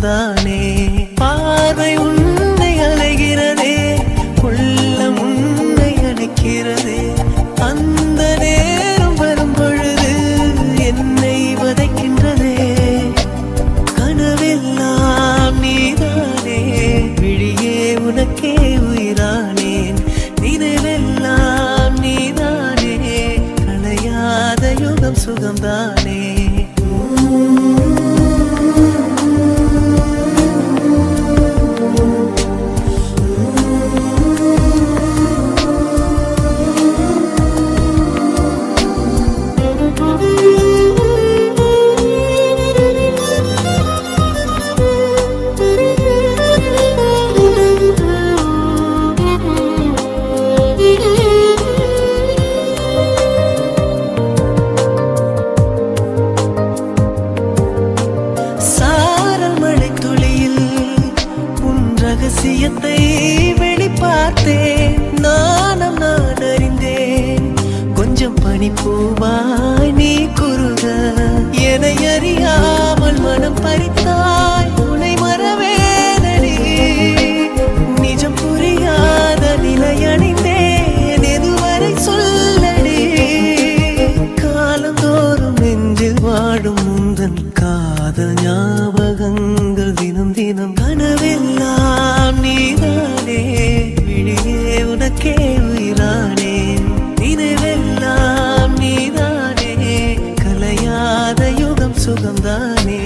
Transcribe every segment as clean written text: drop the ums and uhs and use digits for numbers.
சுகம்தானே. பார்வை உன்னை அலைகிறதே, உள்ளம் உன்னை அணைக்கிறதே. அந்த நேரம் வரும் பொழுது என்னை வதைக்கின்றதே. கனவெல்லாம் நீதானே, விழியே உனக்கே உயிரானேன். நினைவெல்லாம் நீதானே, களையாத யுகம் சுகம்தானே. ரகசியத்தை வெளிப்பார்த்தேன், நானும் நான் அறிந்தேன். கொஞ்சம் பனிப்பூவாய் நீ குறுக, என்னை அறியாமல் மனம் பறித்தாய். உன்னை மறவேனடி, நிஜம் புரியாத நிலை அணிந்தேன். எதுவரை சொல்லடி, காலந்தோறும் நெஞ்சில் வாடும் முந்தன் காதல் ஞாபகங்கள் தினம் தினம். கனவெல்லாம் நீதானே, விழியே உனக்கே உயிரானேன். நினைவெல்லாம் நீதானே, கலையாத யுகம் சுகம்தானே.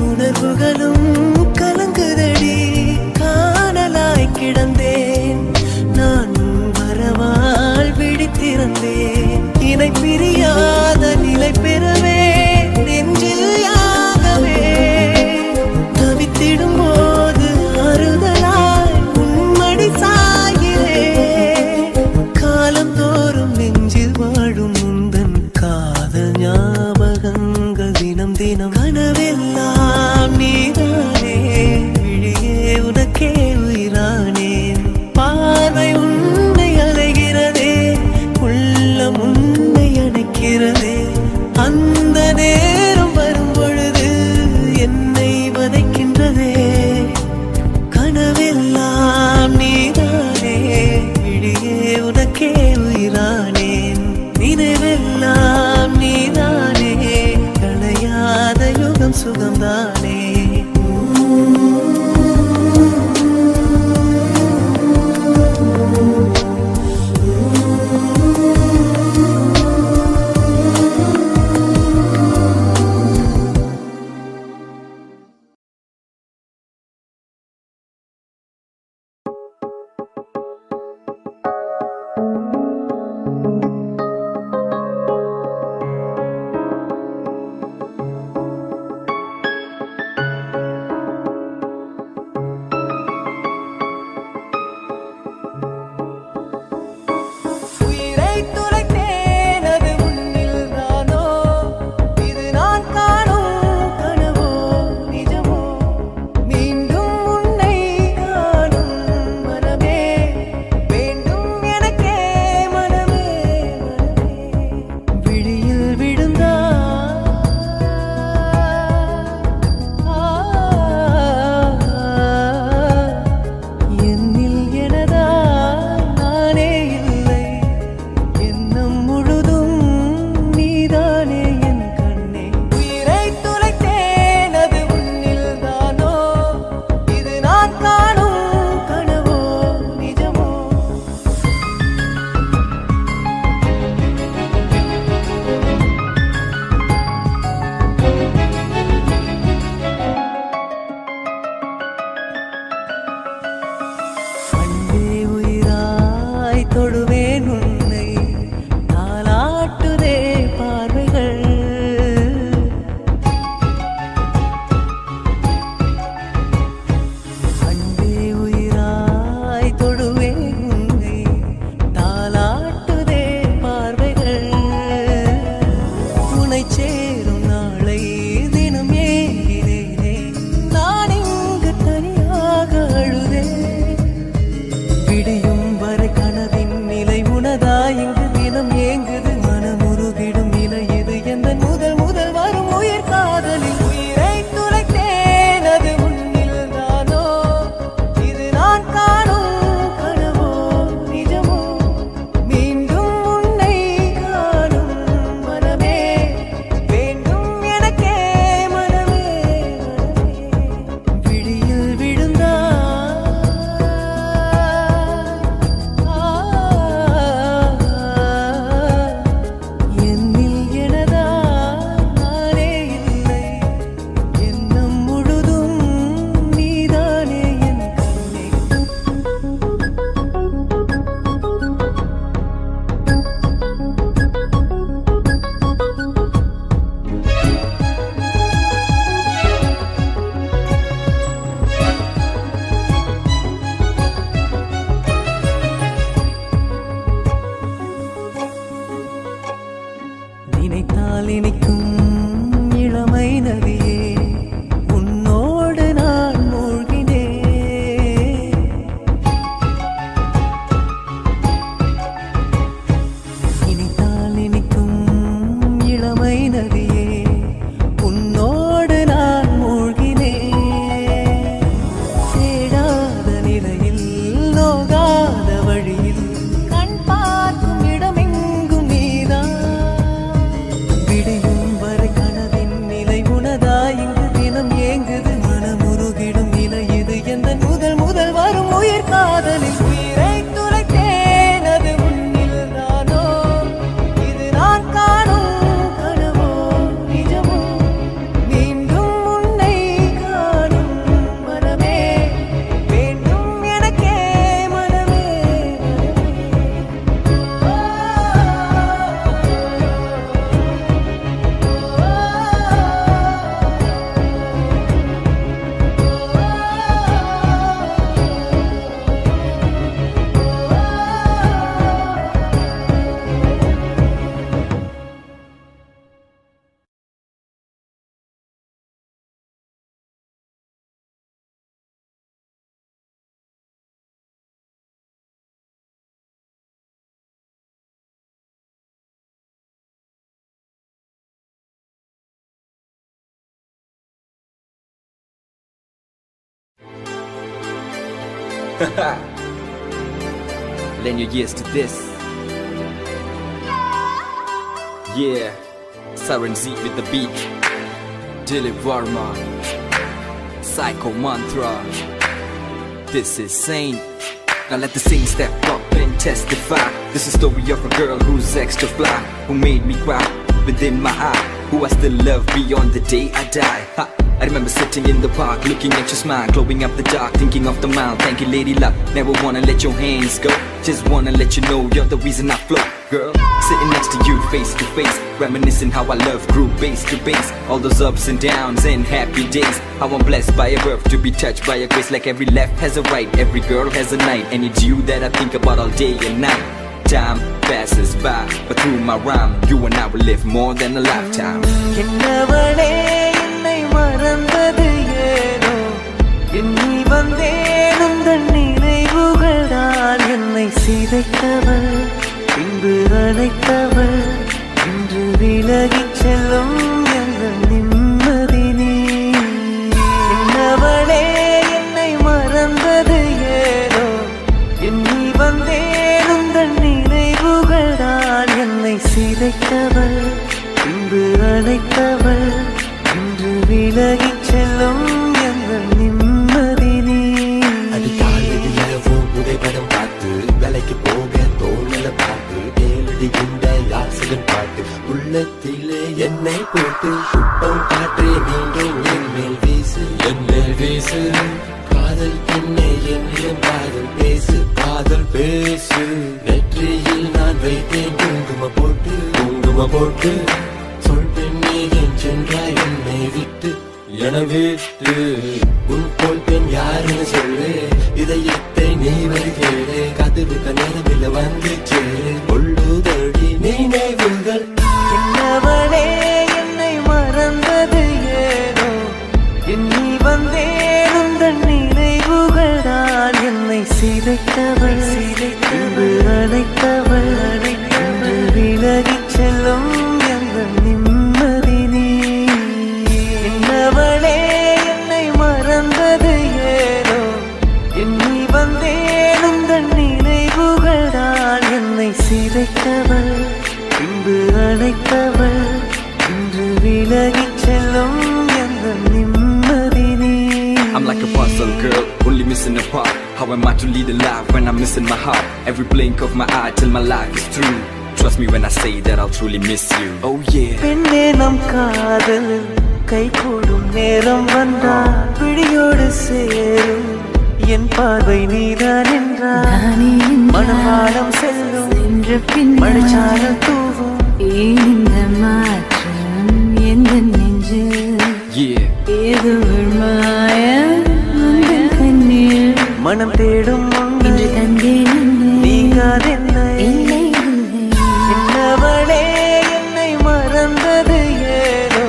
உணர்வுகளும் கலங்குதடி, காணலாய் கிடந்தேன் நான். வரவால் விழித்திருந்தேன், இணை பிரியாத நிலை பெறவே நெஞ்சில் யாகவே. தவித்திடும் போது ஆறுதலாய் உன்மடி சாகிறேன். காலம் தோறும் நெஞ்சில் வாழும் முந்தன் காதல் ஞாபகங்கள் தினம் தினம். கனவெல்லாம் நீதானே, விழியே உனக்கே உயிரானேன். பார்வை உன்னை அலைகிறதே, உள்ளம் உன்னை அணைக்கிறதே. அந்த நேரம் வரும் பொழுது என்னை வதைக்கின்றதே. கனவெல்லாம் நீதானே, விழியே உனக்கே உயிரானேன். நினைவெல்லாம் நீதானே, களையாத யுகம் சுகம்தானே. சேரும் நாளை தினம் ஏங்கினேனே நான் இங்கு தனியாக அழுதேன் விடியும் வரை கனவின் நிலை உனதா இங்கு தினம் ஏங்குது மனமுருகிடும் நிலை இது எந்த முதல் முதல் வரும் உயிர் காதலில் உயிரை துளைத்தேன் அது உன்னில் தானோ இது நான் காணும் கனவோ நிஜமோ மீண்டும் உன்னை காணும் மனமே வேண்டும் எனக்கே மனமே விழியில் விழுந்தா என்னில் எனதா நானே இல்லை எண்ணம் முழுதும் நீதானே என் கண்ணே நினைத்தால் இனிக்கும் இளமை நதியே உன்னோடு நான் மூழ்கினேன் நினைத்தால் இனிக்கும் இளமை நதியே உன்னோடு நான் மூழ்கினேன் தேடாத நிலையில் நோகாத வழியில் கண் பார்க்கும் இடமெங்கும் நீதான் விடியும் வரை கனவின் நிலை உனதா இங்கு தினம் ஏங்குது மனமுருகிடும் நிலை இது எந்த முதல் முதல் வரும் உயிர் காதலில் உயிரை துளைத்தேன் அது உன்னில் தானோ இது நான் காணும் கனவோ நிஜமோ மீண்டும் உன்னை காணும் மனமே வேண்டும் எனக்கே மனமே Lend your ears to this. Yeah, Siren Z with the beat. Dilip Varma, Psycho Mantra. This is Saint. Now let the saints step up and testify. This is the story of a girl who's extra fly, who made me cry within my eye, who I still love beyond the day I die. Ha. I remember sitting in the park, looking at your smile, glowing up the dark, thinking of the mile. Thank you, lady luck. Never wanna let your hands go. Just wanna let you know you're the reason I flow, girl. Sitting next to you, face to face, reminiscing how our love grew base to base. All those ups and downs and happy days. How I'm blessed by a birth to be touched by a grace. Like every left has a right, every girl has a night, and it's you that I think about all day and night. Time passes by, but through my rhyme, you and I will live more than a lifetime. Ennavale என்னை மறந்தது ஏனோ எண்ணி வந்தேன் உந்தன் நினைவுகள் தான் என்னை சிதைத்தவள் பின்பு அழைத்தவள் இன்று விலகிச் செல்லும் எங்கள் நிம்மதி நீ என்னவளே என்னை மறந்தது ஏனோ எண்ணி வந்தேன் உந்தன் நினைவுகள் தான் என்னை சிதைத்தவள் பின்பு அழைத்தவள் இன்று விலகிச் செல்லும் எங்கள் நிம்மதி நீ அதிகாலையில் இரவும் புகைப்படம் பார்த்து வேலைக்கு போக தோணல பார்த்து ஏழடி குண்ட யாசகன் பாட்டு உள்ளத்திலே என்னை போட்டு குப்பம் காற்றே மீண்டும் என் மேல் வீசு காதல் பெண்ணே என்னிடம் காதல் பேசு நெற்றியில் நான் வைத்தேன் குங்கும போட்டு சொல் பெண்ணே என் சென்றாய் என்னை விட்டு என விட்டு உன் போல் பெண் யாருன்னு சொல்லு இதயத்தை நீ வருகிறே கதவுக்கு நேரமில்ல வந்து சேரு கொள்ளுதடி நினைவுகள் என்னவளே சிதைத்தவள் பின்பு அழைத்தவள் இன்று விலகிச் செல்லும் எந்த நிம்மதி நீ. I'm like a puzzle girl, only missing a part. How am I to lead a life when I'm missing my heart? Every blink of my eye till my life is through. Trust me when I say that I'll truly miss you. Oh yeah. பெண்ணே நம் காதல் கை கூடும் நேரம் வந்தால் பிடியோடு சேரும் என் பார்வை நீதான் என்றால் மனவாளம் செல்லும் மழைச்சாரல் தூவும் இந்த மாற்றம் எந்த நெஞ்சு Yeah. ஏதோ ஒரு மாயம் உந்தன் கண்ணில் மனம் தேடும் இன்று ஒன்று தந்தேன் நீங்காதென்னை இல்லை இல்லை என்னவளே என்னை மறந்தது ஏனோ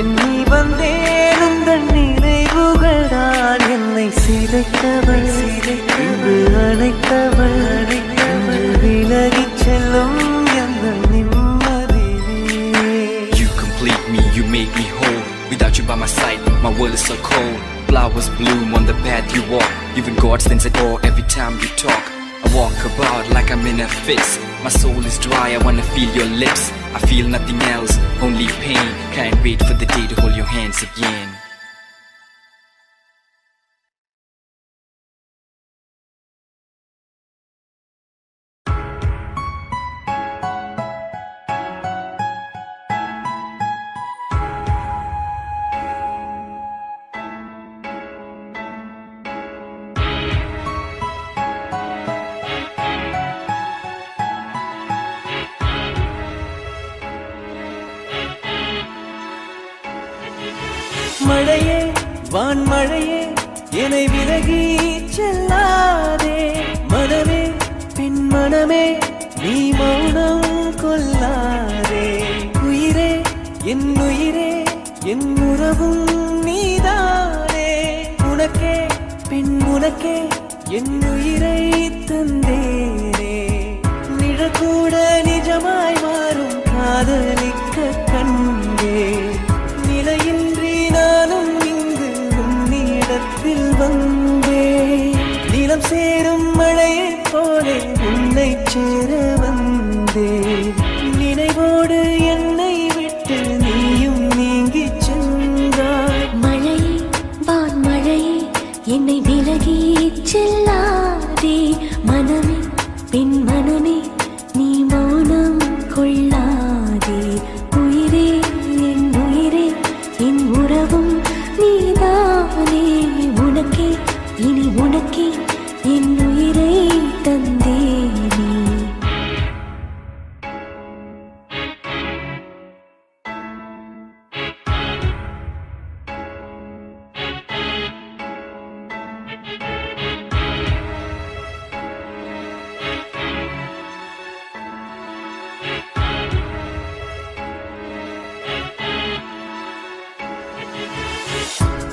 எண்ணி வந்தேன் உந்தன் நினைவுகளால் என்னை சிதைத்தவள் இன்று அழைத்தவள் இன்று விலகிச் செல்லும் எந்த நிம்மதி நீ. You complete me, you make me whole. Without you by my side, my world is so cold. Flowers bloom on the path you walk. Even God stands at awe every time you talk. I walk about like I'm in a fix. My soul is dry, I wanna feel your lips. I feel nothing else, only pain. Can't wait for the day to hold your hands again. மழையே வான்மழையே என்னை விலகி செல்லாதே மனமே பின் மனமே நீ மௌனம் கொள்ளாதே உயிரே என் உறவும் நீதானே உனக்கே பின் உனக்கே என் உயிரை தந்தேனே நிழக்கூட நிஜமாய் மாறும் காதலிக்க கண்டே நிலையின்றி நானும் இங்கு உன்னிடத்தில் வந்தே நிலம் சேரும் மழையைப் போலே உன்னை சேர வந்தே நினைவோடு என்னை விட்டு நீயும் நீங்கிச் சென்றாய். மழையே வான் மழையே என்னை விலகி செல்லாதே மனமே பின் மனமே நீ மௌனம் கொள்ளாதே உயிரே என் உறவும் நீதானே உனக்கே இனி உனக்கே என் உயிரை தந்தேனே.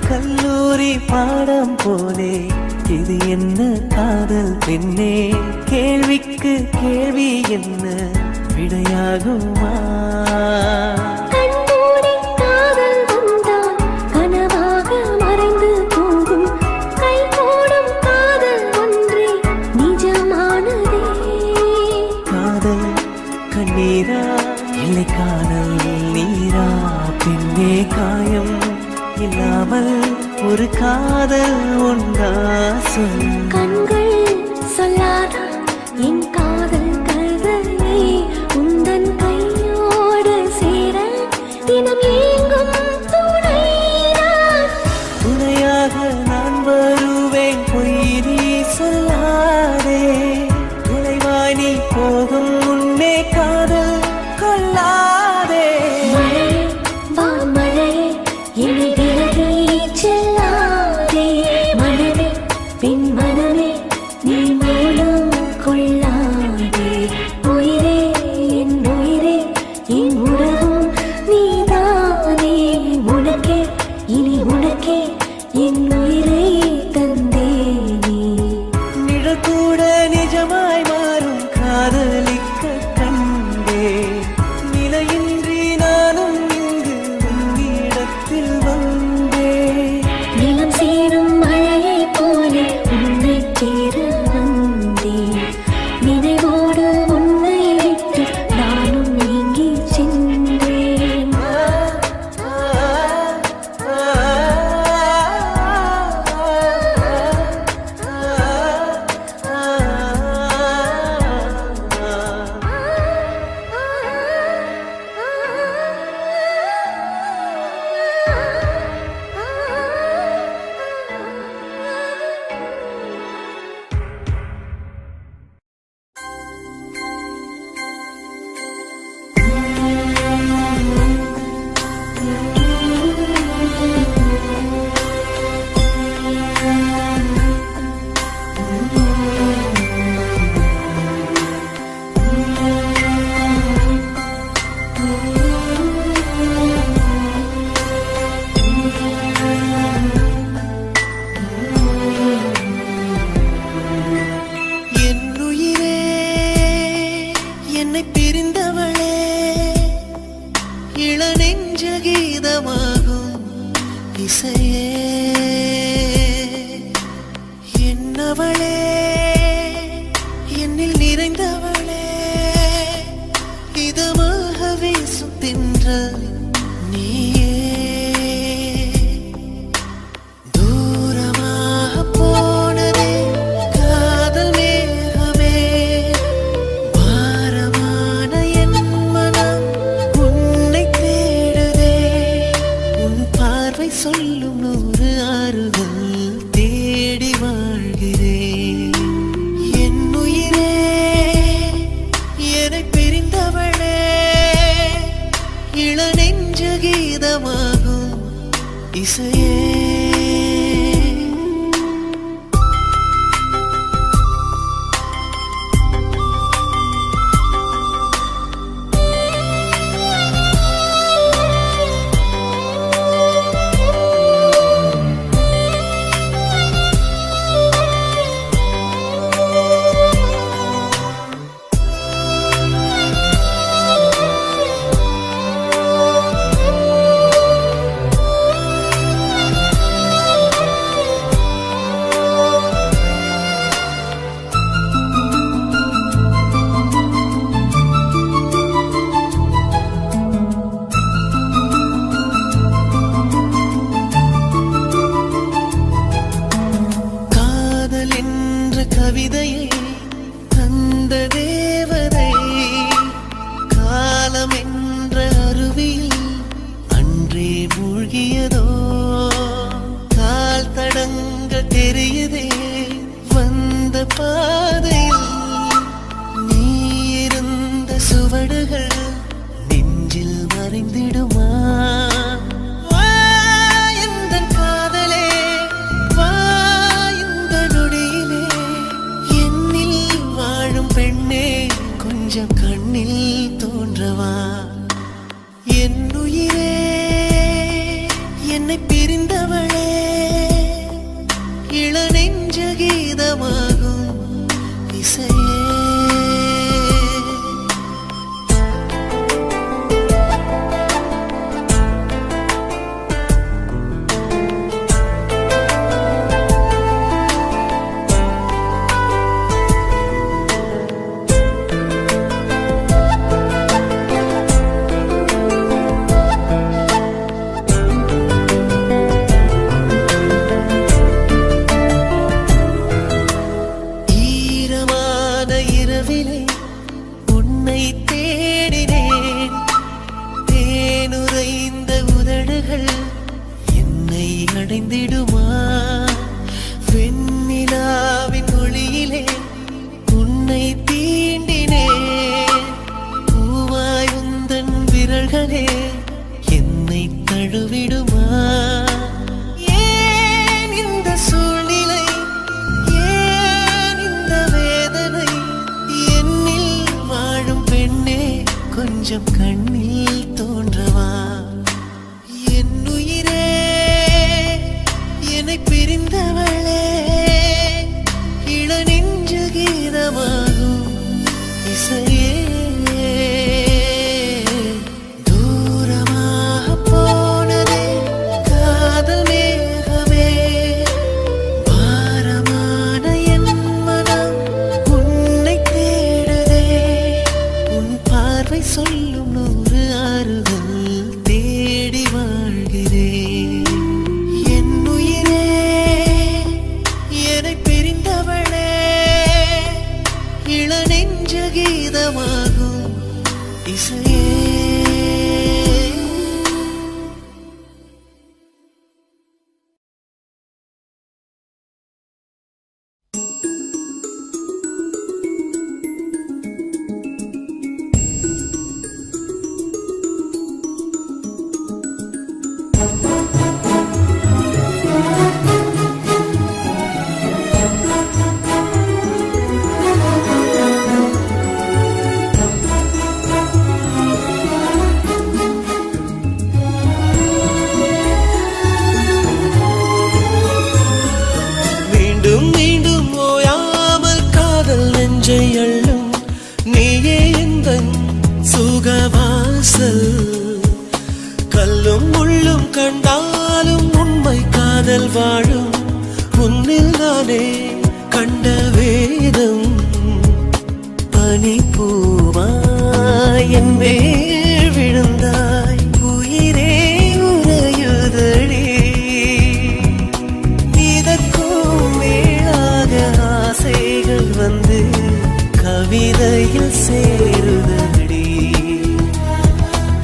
கல்லூரி பாடம் போலே இது என்ன காதல் பெண்ணே கேள்விக்கு கேள்வி என்ன விடையாகுமா. கண்மூடி காதல் வந்தால் கனவாக மறைந்து போகும் கைகூடும் காதல் ஒன்றே நிஜமானதே. காதல் கண்ணீரா இல்லை காதல் நீரா பெண்ணே காயம் இல்லாமல் ஒரு காதல் உண்டா சொல். கண்கள் சொல்லாதா என் காதல் கதையை உந்தன் கையோடு சேர தினம் ஏங்கும் துணைதான். துணையாக நான் வருவேன் பொய் நீ சொல்லாதே துணைவாய் நீ போகும் முன்னே காதல் கொள்ளாதே. மழையே வான் மழையே என்னை விலகி செல்லாதே மனமே பின் மனமே நீ மௌனம் கொள்ளாதே உயிரே என் உறவும் நீதான். இளநெஞ்ச கீதமாகும் இசையே என்னவளே என்னில் நிறைந்தவளே இதமாக வீசும் தென்றல் நீயே தூரமாக போனதே காதல் மேகமே பாரமான என் மனம் உன்னை தேடுதே உன் பார்வை சொல்லும் 100 ஆறுதல் தேடி வாழ்கிறேன் என் உயிரே என்னை பிரிந்தவளே இளநெஞ்ச கீதமாகும் இசையே காதல் என்ற கவிதையை தந்த தேவதை காலம் என்ற அருவியில் அன்றே மூழ்கியதோ கால் தடங்கள் தெரியுதே வந்த பாதையில் நீ இருந்த சுவடுகள் நெஞ்சில் மறைந்திடுமா வா எந்தன் காதலே வா இந்த நொடியிலே என்னில் வாழும் பெண்ணே கொஞ்சம் கண்ணில் தோன்றவா என் உயிரே என்னை பிரிந்தவளே இளநெஞ்ச கீதமாகும் இசையே ஈரமான இரவிலே உன்னை தேடினேன் தேனுரைந்த உதடுகள் என்னை அடைந்திடுமா வெண்ணிலாவின் ஒளியிலே உன்னை தீண்டினேன் பூவாய் உந்தன் விரல்களே என்னை தழுவிடுமா ஏன் இந்த சூழ்நிலை ஏன் இந்த வேதனை என்னில் வாழும் பெண்ணே கொஞ்சம் கண்ணில் தோன்றவா என் உயிரே என்னை பிரிந்தவளே இளநெஞ்ச கீதமாகும் இசையே தூரமாக போனதே காதல் மேகமே பாரமான என் மனம் உன்னை தேடுதே உன் பார்வை சொல்லும் 100 காதல் வாழும் உன்னில் நானே கண்ட வேதம் பனிப்பூவாய் என் மேல் விழுந்தாய் உயிரே உறையுதடி இதற்கும் மேலாக ஆசைகள் வந்து கவிதையில் சேருதடி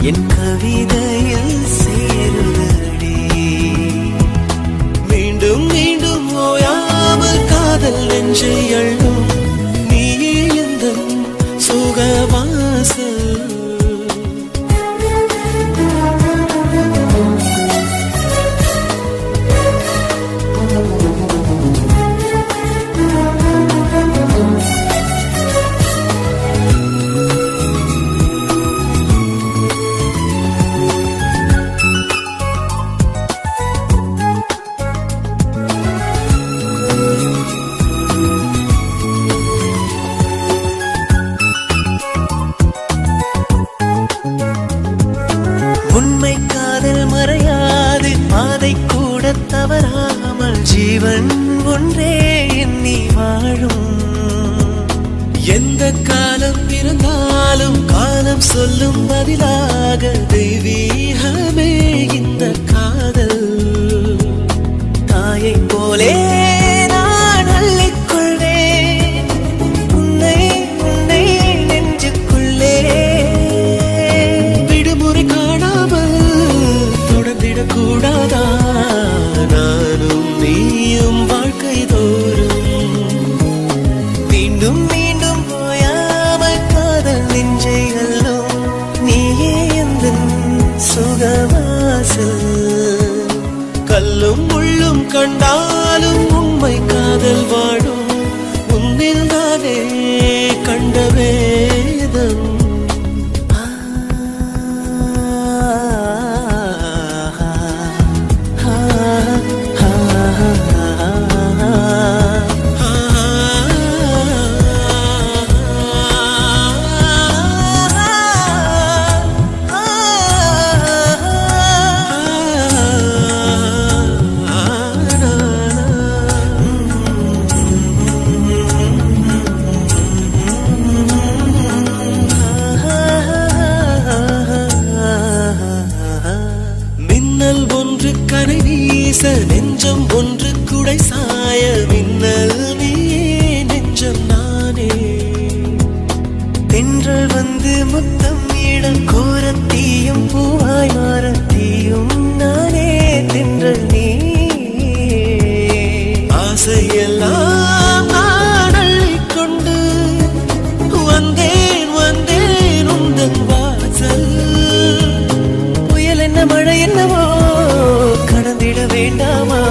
என் கவிதையில் சேருதடி மீண்டும் மீண்டும் ஓயாமல் காதல் நெஞ்சை அள்ளும் நீயே எந்தன் சுகவாசல் உண்மை காதல் மறையாது பாதை கூட தவறாமல் ஜீவன் ஒன்றே எண்ணி வாழும் எந்த காலம் இருந்தாலும் காலம் சொல்லும் பதிலாக தெய்வீகமே இந்த காதல் தாயை போலே நான் அள்ளிக்கொள்வேன் உன்னை உன்னை நெஞ்சுக்குள்ளே விடுமுறை காணாமல் தொடர்ந்திடக் கூடாதா நானும் நீயும் வாழ்க்கை தோறும் மீண்டும் மீண்டும் போயாமல் காதல் நெஞ்சை அள்ளும் நீயே எந்தன் சுகவாசல் கல்லும் முள்ளும் கண்டாலும் உண்மை காதல் வாழும் உன்னில் நானே கண்ட வேதம் மின்னல் ஒன்று கனை வீச நெஞ்சம் ஒன்று குடை சாய மின்னல் நீயே நெஞ்சம் நானே தென்றல் வந்து முத்தம் இடம் கோரத்தீயும் பூவாய் மாறத்தீயும் நானே தென்றல் நீ ஆசையெல்லாம் நான் அள்ளிக்கொண்டு வந்தேன் வந்தேன் உந்தன் வாசல் புயல் என்ன மழை என்னவோ கடந்திட வேண்டாமா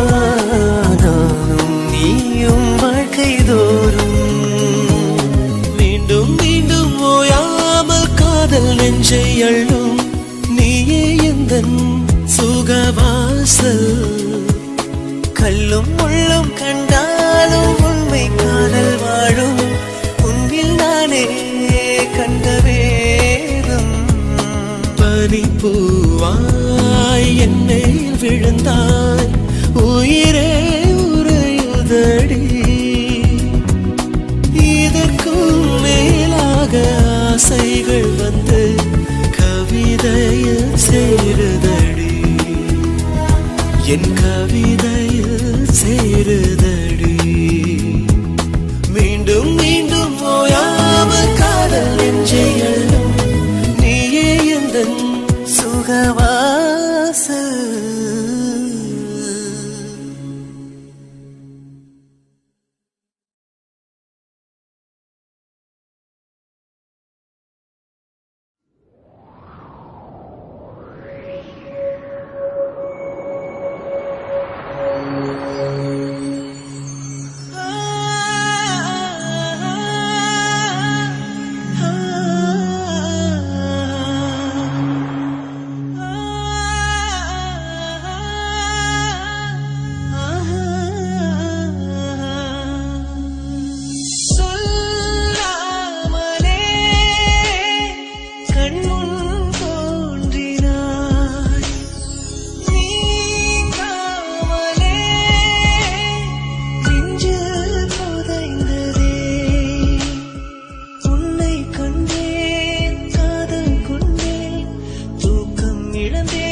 நானும் நீயும் வாழ்க்கை தோறும் மீண்டும் மீண்டும் ஓயாமல் காதல் நெஞ்சை அள்ளும் நீயே எந்தன் சுகவாசல் கல்லும் முள்ளும் கண்டாலும் உண்மை காதல் வாழும் உன்னில் நானே கண்ட வேதம் பனிப்பூவாய் என்னை விழுந்தாய் உயிரே உறையுதடி இதற்கும் மேலாக ஆசைகள் வந்து கவிதையில் சேருதடி என் கவிதையில் சேருதடி மீண்டும் மீண்டும் ஓயாமல் காதல் நெஞ்சை அள்ளும் நீயே எந்தன் சுகவாசல்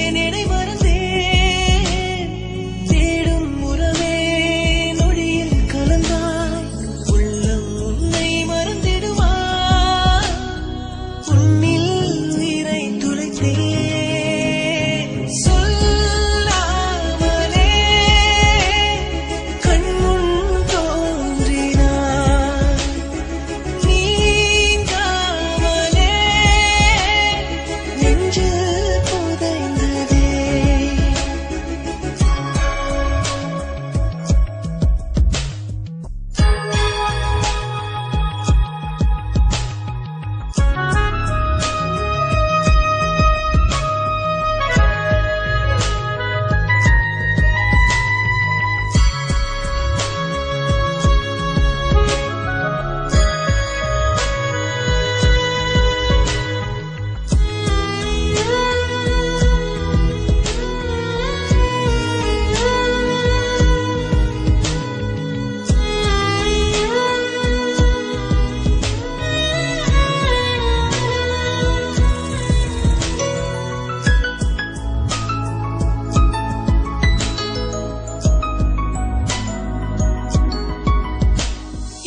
இழந்தேன் என்னை மறந்தேன் தேடும் உறவே நொடியில் கலந்தாய் உள்ளம் உன்னை மறந்திடுமா உன்னில் உயிரை துளைத்தேன் சொல்லாமலே கண்முன் தோன்றினாய் நீங்காமலே நெஞ்சு புதைந்ததே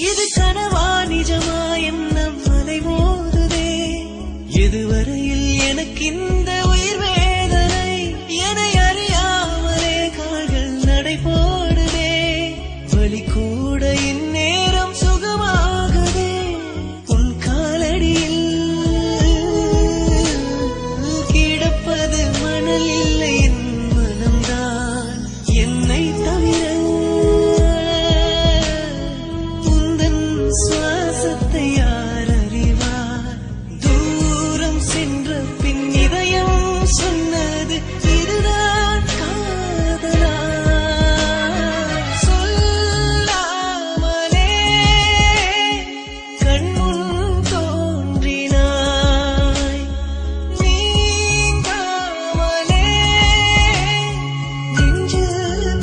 இது கனவா நிஜமா எண்ணம் அலைமோதுதே எதுவரையில் எனக்கு இந்த உயிர் வேதனை என்னை அறியாமலே கால்கள் நடை போடுதே வலி கூட இந்நேரம் சுகமாகுதே உன் காலடியில் கிடப்பது மணல் இல்லை என் மனம்தான் என்னை தவிர உந்தன் சுவாசத்தை யார் அறிவார் தூரம் சென்ற பின் இதயம் சொன்னது இதுதான் காதலா சொல்லாமலே கண்முன் தோன்றினாய் நீங்காமலே நெஞ்சு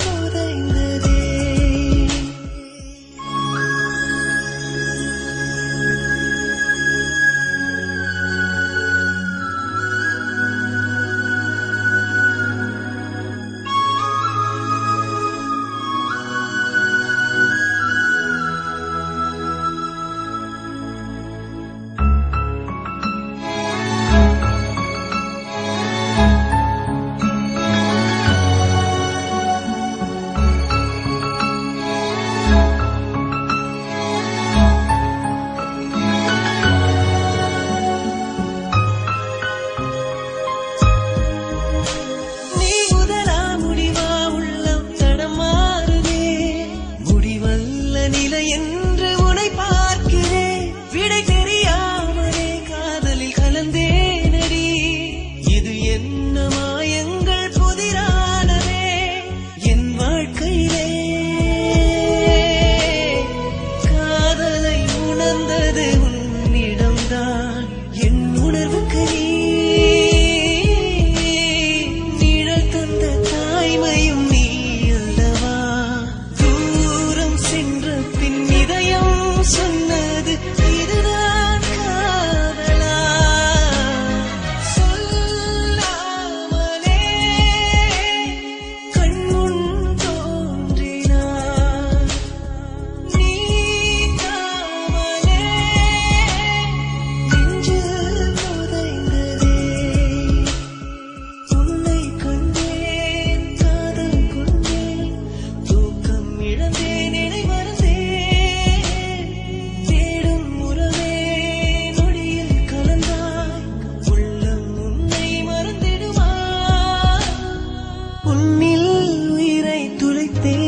புதைந்ததே நீ முதலா முடிவா உள்ளம் தடமாறுதே முடிவல்ல நிலை என்று உனை பார்க்கிறேன் விடை தெரியாமலே காதலில் கலந்தேனடி இது என்ன மாயங்கள் புதிரானதே என் வாழ்க்கையிலே காதலை உணர்ந்தது உன்னிடம்தான் என் உணர்வுக்கு நீ நிழல் தந்த தாய்மையும் நீ அல்லவா தூரம் சென்ற பின் இதயம் சொன்னது இதுதான் காதலா சொல்லாமலே கண்முன் தோன்றினாய் நீங்காமலே நெஞ்சு புதைந்ததே உன்னை கண்டேன் காதல் கொண்டேன் தூக்கம் இழந்தேன் என்னை மறந்தேன் தேடும் உறவே நொடியில் கலந்தாய் உள்ளம் உன்னை மறந்திடுமா உன்னில் உயிரை துளைத்தேன்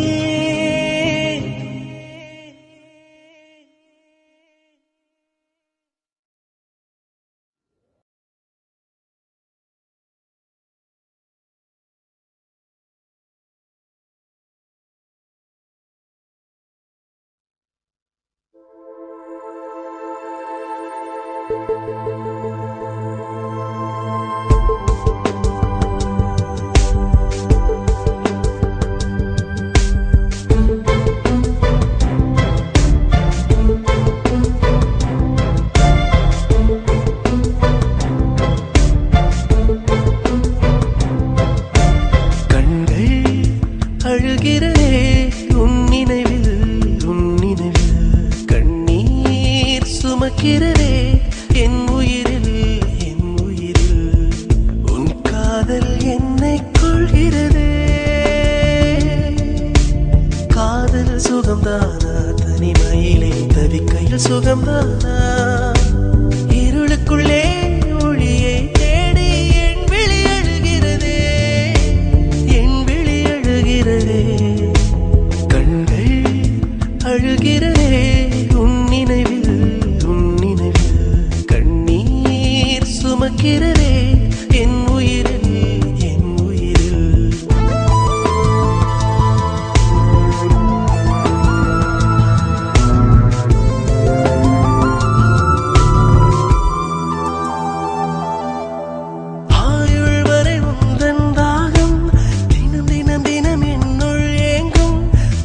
சுகம்தானா தனிமையிலே தவிக்கையில் சுகம்தானா இருளுக்குள்ளே ஒளியை தேடி என் விழி அழுகிறதே என் விழி அழுகிறதே கண்கள் அழுகிறதே உன் நினைவில் கண்ணீர் சுமக்கிறதே என் உயிரில் என் உயிரில் ஆயுள் வரை உந்தன் தாகம் தினம் தினம் தினம் என்னுள் ஏங்கும்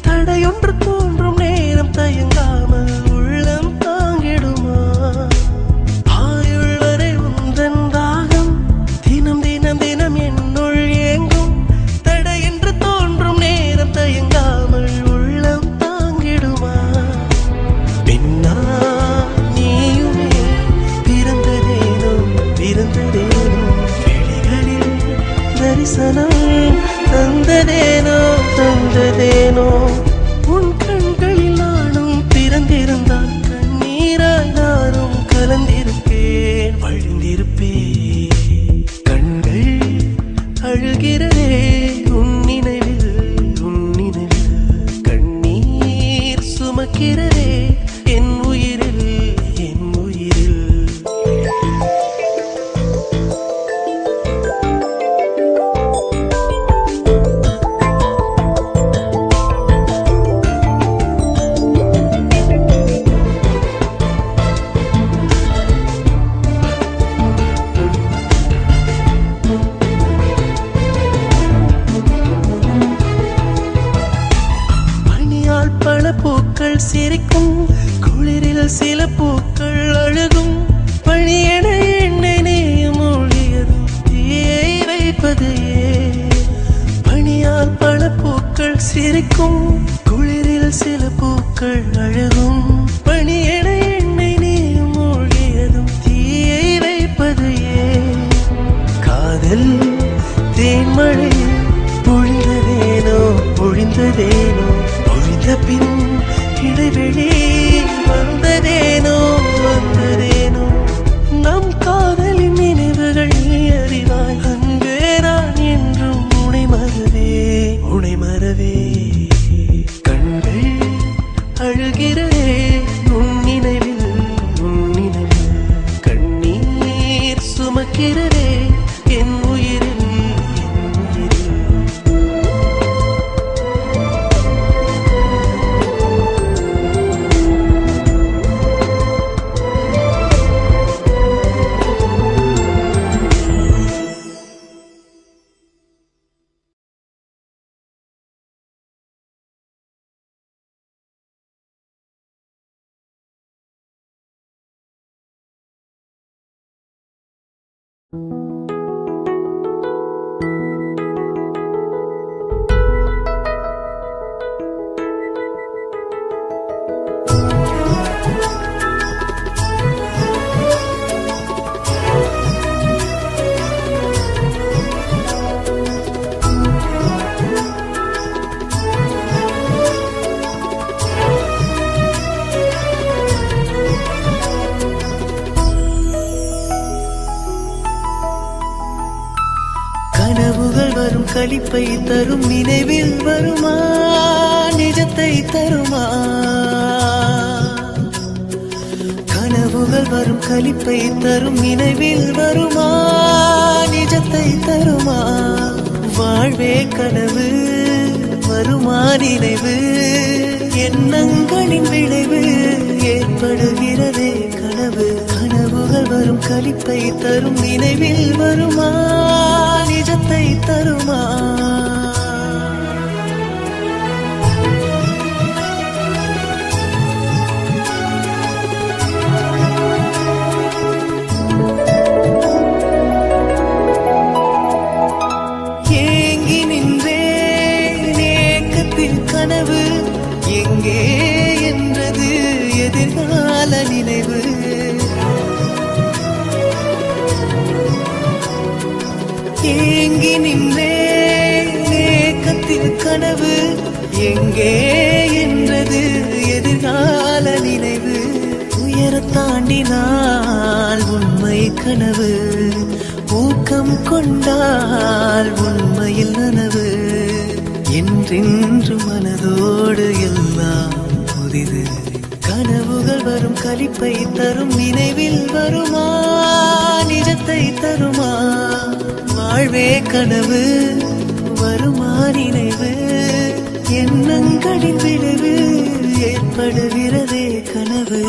தடையொன்று தோன்றும் நேரம் தயங்காமல் உள்ளம் தாங்கிடுமா ஆயுள் வரை உந்தன் தாகம் தினம் தினம் தினம் என்னுள் ஏங்கும் தடையென்று தோன்றும் நேரம் தயங்காமல் உள்ளம் தாங்கிடுமா பின்னா நீயுமே பிறந்ததேனோ விழிகளில் தரிசனம் தந்ததேனோ உன் கண்களில் நானும் பிறந்திருந்தால் கண்ணீராய் நானும் கலந்திருப்பேன் வழிந்திருப்பேன் கண்கள் அழுகிறதே உன் நினைவில் கண்ணீர் சுமக்கிறதே என் உயிரில் என் உயிரில் பனியால் பல பூக்கள் சிரிக்கும் குளிரில் சில பூக்கள் அழுகும் பணியென என்னை நீயும் மூழ்கியதும் தீயை வைப்பது ஏன்? பனியால் பல பூக்கள் சிரிக்கும் குளிரில் சில பூக்கள் அழுகும் பணியென என்னை நீயும் மூழ்கியதும் தீயை வைப்பது ஏன்? காதல் தேன்மழை பொழிந்ததேனோ பொழிந்த பின் இடைவெளி வந்ததேனோ நம் காதலின் நினைவுகள் நீ அறிவாய் அன்பே நான் என்றும் உனை மறவே கண்கள் அழுகிறதே உன் நினைவில் கண்ணீர் சுமக்கிறதே என் உயிரில் என் உயிரில் கனவுகள் வரும் களிப்பை தரும் நினைவில் வருமா நிஜத்தை தருமா கனவுகள் வரும் களிப்பை தரும் நினைவில் வருமா நிஜத்தை தருமா வாழ்வே கனவு வருமா நினைவு எண்ணங்களின் விளைவு ஏற்படுகிறதே கனவு கனவுகள் வரும் களிப்பை தரும் நினைவில் வருமா நிஜத்தை தருமா ஏங்கி நின்றேன் ஏக்கத்தின் கனவு எங்கே என்றது எதிர்கால நினைவு ஏங்கி நின்றேன் ஏக்கத்தின் கனவு எங்கே என்றது எதிர்கால நினைவு உயர தாண்டினால் உண்மை கனவு ஊக்கம் கொண்டால் உண்மையில் நனவு என்றென்று மனதோடு எல்லாம் புதிது கனவுகள் வரும் களிப்பை தரும் நினைவில் வருமா நிஜத்தை தருமா வாழ்வே கனவு வருமா நினைவு எண்ணங்களின் விளைவு ஏற்படுகிறதே கனவு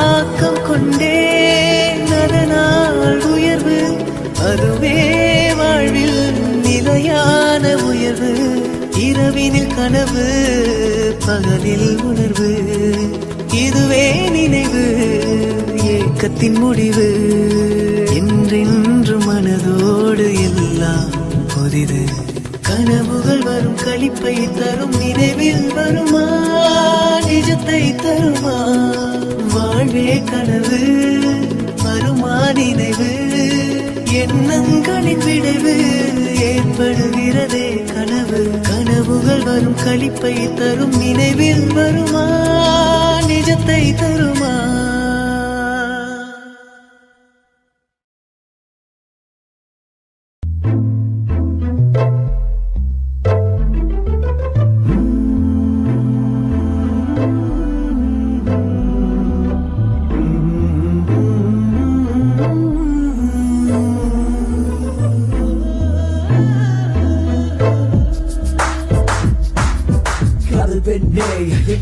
ஆக்கம் கொண்டே அதனால் உயர்வு அதுவே வாழ்வில் நிலையான உயர்வு இரவினில் கனவு பகலில் உணர்வு இதுவே நினைவு ஏக்கத்தின் முடிவு என்றென்று மனதோடு எல்லாம் புதிது கனவுகள் வரும் களிப்பை தரும் நினைவில் வருமா நிஜத்தை தருமா வாழ்வே கனவு வருமா நினைவு எண்ணங்களின் விளைவு ஏற்படுகிறதே கனவு கனவுகள் வரும் களிப்பை தரும் நினைவில் வருமா நிஜத்தை தருமா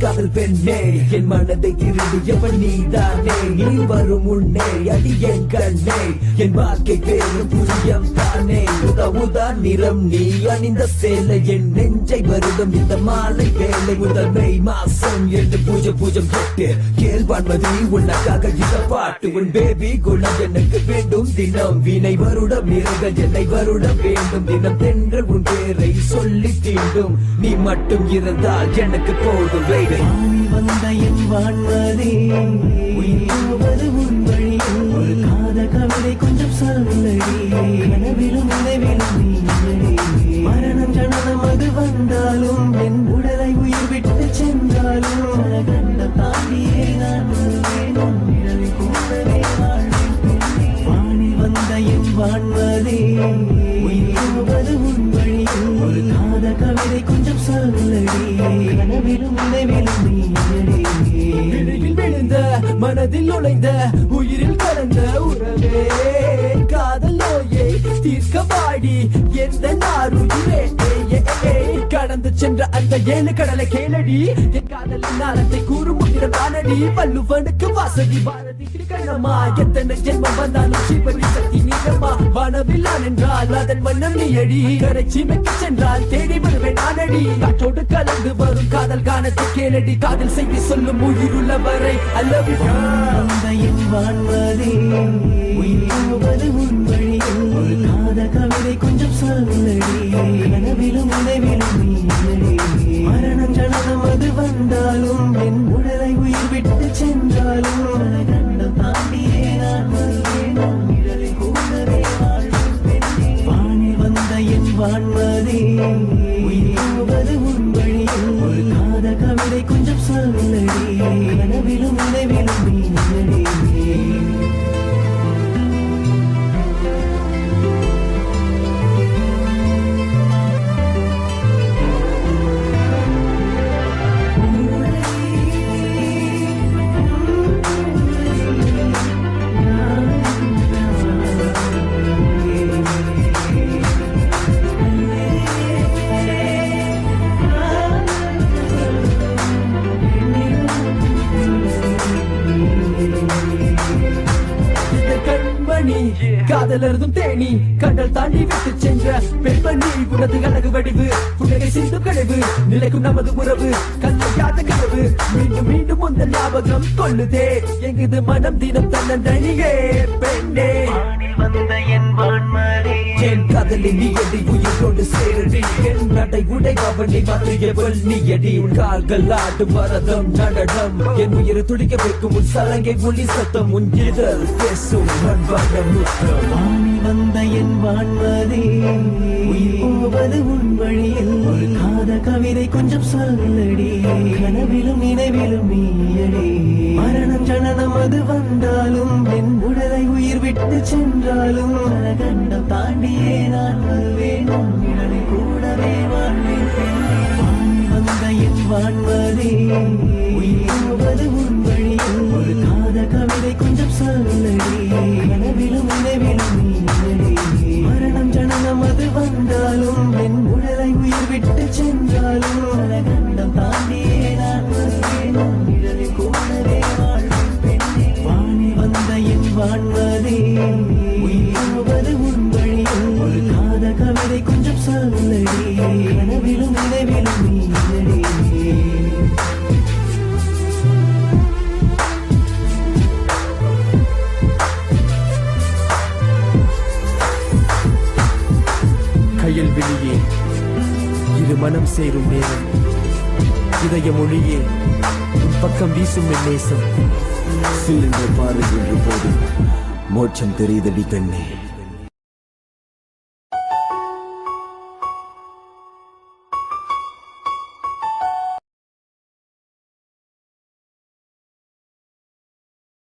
காதல் பெண்ணே என் மனதை திருடியவன் நீதானே நீ வரும் முன்னே அடி என் கண்ணே என் வாழ்க்கை பேரும் புரியம் தானே உதவுதா நிறம் நீ அணிந்த சேலை என் நெஞ்சை வருடம் இந்த மாலை வேலை முதன்மை மாசம் என்று பூஜம் 8 கேள்வான்மதி உனக்காக இந்த பாட்டு உன் பேபி குணம் எனக்கு வேண்டும் தினம் வினை வருடம் நிறங்கள் என்னை வருடம் வேண்டும் தினம் தென்றல் உன் பேரை சொல்லி தீண்டும் நீ மட்டும் இருந்தால் எனக்கு போதும் வந்த என் வான்மதி உயிர்வது உன் வழி ஒரு காத கவிதை கொஞ்சம் சொல்லடி கனவிலும் நினைவிலும் நீ மரணம் ஜனனம் அது வந்தாலும் என் உடலை உயிர் விட்டு சென்றாலும் கண்ட தாண்டியே நான் வருவேன் நிழலை கூடவே வாழ்வேன் வானில் வந்த என் வான்மதி உயிர்வது உன் வழி ஒரு காத கவிதை கொஞ்சம் சொல்லடி கனவிலும் நினைவிலும் நீ விழுந்த மனதில் நுழைந்த உயிரில் கலந்த உறவே காதல் நோயை தீர்க்க வாடி எந்த நாருயிரே கடந்து சென்ற அந்த 7 கடலை கேளடி என் காதலின் நாளத்தை கூறும் முத்திரம் தானடி வள்ளுவனுக்கு வாசதி பாரதி கண்ணம்மா எத்தனை ஜென்மம் வந்தாலும் சிவனி சக்தி நீங்கம்மா வானவில்லான் என்றால் அதன் வண்ணம் நீ அடி கரை சீமைக்கு சென்றால் தேடி வருவேன் நானடி காற்றோடு கலந்து வரும் காதல் காணத்தை கேளடி காதல் செய்தி சொல்லும் உயிருள்ளவரை அல்லவி என் வான்மதி உயிர்வது உன் வழி ஒரு காத கவிதை கொஞ்சம் சொல்லடி கனவிலும் நினைவிலும் நீ மரணம் ஜனனம் அது வந்தாலும் என் உடலை உயிர் விட்டு சென்றாலும் கண்டம் தாண்டியே நான் வருவேன் நிழலை கூடவே வாழ்வேன் வானில் வந்த என் வான்மதி உயிர்வது உன் வழி ஒரு காத கவிதை கொஞ்சம் சொல்லடி கனவிலும் நினைவிலும் நீ காதலர்தும் தேனி கடல் தாண்டி விட்டு சென்ற பெண்மணி உனது அழகு வடிவு புன்னகை சிந்தும் கழிவு நிலைக்கும் நமது உறவு கல்லையாத கனவு மீண்டும் மீண்டும் உந்த ஞாபகம் கொள்ளுதே எங்குது மனம் தினம் தன்னந்தனியே பெண்ணே என் காதலி நீ அடி உயிரோடு சேரடி என் நடை உடை அவனை மாற்றியவள் நீ அடி உன் கால்கள் ஆடும் பரதம் நடனம் என் உயிரை துடிக்க வைக்கும் உன் சலங்கை ஒளி சத்தம் உன் இதழ் பேசும் அன்பான முத்தம் வாணி வந்த என் வான்மதி உயிர் போவது உன் வழியில் ஒரு காத கவிதை கொஞ்சம் சொல்லடி கனவிலும் நினைவிலும் நீயடி மரணம் ஜனனம் அது வந்தாலும் என் உடலை உயிர் விட்டு சென்றாலும் கண்டம் தாண்டியே நான் வருவேன் உன்னிடலை கூடவே வாழ்வேன் வாணி வந்த என் வான்மதி உயிர் போவது உன் வழியில் ஒரு காத கவிதை கொஞ்சம் சொல்லடி கனவிலும் நினைவிலும் நீயடி மரணம் ஜனனம் அது வந்தாலும் என் உடலை உயிர் விட்டு சென்றாலும் கண்டம் தாண்டியே நான் வருவேன் உன்னிடலை கூடவே வாழ்வேன் பெண்ணே வாணி வந்த என் வான்மதி உயிர் போவது உன் வழியில் ஒரு காத கவிதை கொஞ்சம் சொல்லடி கனவிலும் நினைவிலும் நீயடி கையில் வெளியே இது மனம் சேரும் நேரம் இதய மொழியே உன் பக்கம் வீசும் என் நேசம் சிலிண்டர் பாருகின்ற போது மோட்சம் தெரியுதடி பெண்ணே